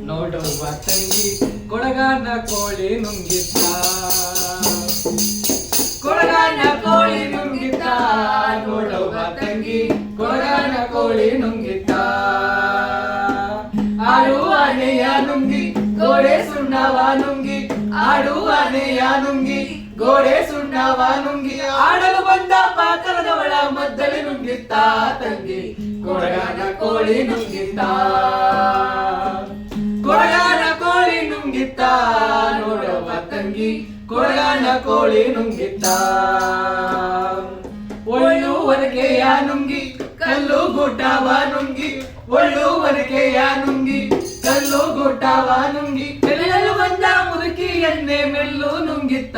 ನೋಡುವ ತಂಗಿ ಕೊಡಗಾನ ಕೋಳಿ ನುಂಗಿತ್ತ ಕೊಡಗಾನ ಕೋಳಿ ನುಂಗಿತ್ತ ನೋಡುವ ತಂಗಿ ಕೊಡಗಾನ ಕೋಳಿ ನುಂಗಿತ್ತ ಆಡುವಾನೆಯ ನುಂಗಿ ಗೋಡೆ ಸುಣ್ಣವ ನುಂಗಿ ಆಡುವಾನೆಯ ನುಂಗಿ ಗೋಡೆ ಸುಣ್ಣವ ನುಂಗಿ ಆಡಲು ಬಂದ ಪಾಕರದವಳ ಮದ್ದಳೆ ನುಂಗಿತ್ತ ತಂಗಿ ಕೊಡಗಾನ ಕೋಳಿ ನುಂಗಿತ್ತ ಕೊಡಗಾನ ಕೋಳಿ ನುಂಗಿತ್ತ ನೋಡುವ ತಂಗಿ ಕೊಡಗಾನ ಕೋಳಿ ನುಂಗಿತ್ತ ಒಳ್ಳುವರೆಗೆಯ ನುಂಗಿ ಕಲ್ಲು ಗುಡ್ಡವ ನುಂಗಿ ಒಳ್ಳುವರೆಗೆಯ ನುಂಗಿ ಕಲ್ಲು ಗುಡ್ಡವ ನುಂಗಿ ಬೆಳೆಯಲು ಬಂದ ಮುದುಕಿ ಎಣ್ಣೆ ಮೆಲ್ಲು ನುಂಗಿತ್ತ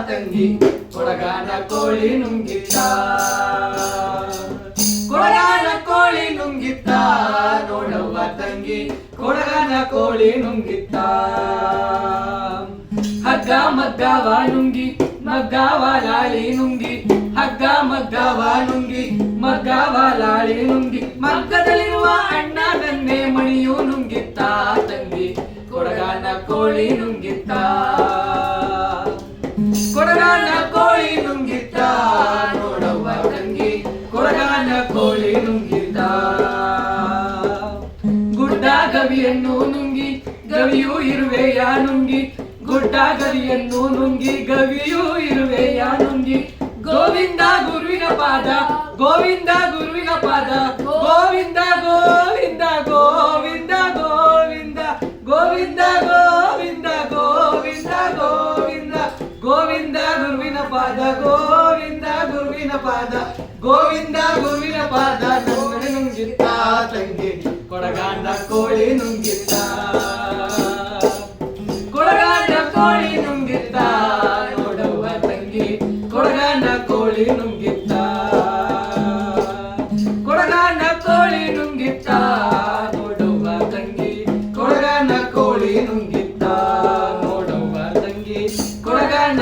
ತಂಗಿ ಕೊಡಗಾನ ಕೋಳಿ ನುಂಗಿತ್ತ ಕೊಡಗಾನ ಕೋಳಿ ನುಂಗಿತ್ತ ನೋಡುವ ತಂಗಿ ಕೊಡಗಾನ ಕೋಳಿ ನುಂಗಿತ್ತ ಹಗ್ಗ ಮಗ್ಗವ ನುಂಗಿ ಮಗ್ಗವ ಲಾಳಿ ನುಂಗಿ ಹಗ್ಗ ಮಗ್ಗವ ನುಂಗಿ ಮಗ್ಗವ ಲಾಳಿ ನುಂಗಿ ಮಗ್ಗದಲ್ಲಿರುವ ಅಣ್ಣ ನನ್ನೆ ಮಣಿಯು ನುಂಗಿತ್ತ ತಂಗಿ ಕೊಡಗಾನ ಕೋಳಿ ನುಂಗಿತ್ತ ಕೊಡಗಾನ ಕೋಳಿ ನುಂಗಿತ್ತ ನೋಡುವ ತಂಗಿ ಕೊಡಗಾನ ಕೋಳಿ ನುಂಗಿತ್ತ ಗುಡ್ಡ ಗವಿಯನ್ನು ನುಂಗಿ ಗವಿಯು ಇರುವೆಯ ನುಂಗಿ ಗುಡ್ಡ ಗವಿಯನ್ನು ನುಂಗಿ ಗವಿಯು ಇರುವೆಯ ನುಂಗಿ ಗೋವಿಂದ ಗುರುವಿನ ಪಾದ ಗೋವಿಂದ ಗುರುವಿನ ಪಾದ ಗೋವಿಂದ ಗೋವಿಂದ ಗೋವಿಂದ ಗೋವಿಂದ ಗೋವಿಂದ ಗೋವಿಂದ ಗೋವಿಂದ ಗೋವಿಂದ ಗೋವಿಂದ ಗುರುವಿನ ಪಾದ ಗೋವಿಂದ ಗುರುವಿನ ಪಾದ ಗೋವಿಂದ ಗುರುವಿನ ಪಾದ ನನ್ನಡೆ ನುಂಗಿತ್ತ ತಂಗಿ ಕೊಡಗಾನ ಕೋಳಿ ನುಂಗಿತ್ತ ಕೊಡಗಾನ ಕೋಳಿ ನುಂಗಿತ್ತ ನೋಡುವ ತಂಗಿ ಕೊಡಗಾನ ಕೋಳಿ ನುಂಗಿತ್ತ ಕೊಡಗಾನ ಕೋಳಿ ನುಂಗಿತ್ತ ನೋಡುವ ತಂಗಿ ಕೊಡಗಾನ ಕೋಳಿ ನುಂಗಿತ್ತ ನೋಡುವ ತಂಗಿ ಕೊಡಗಾನ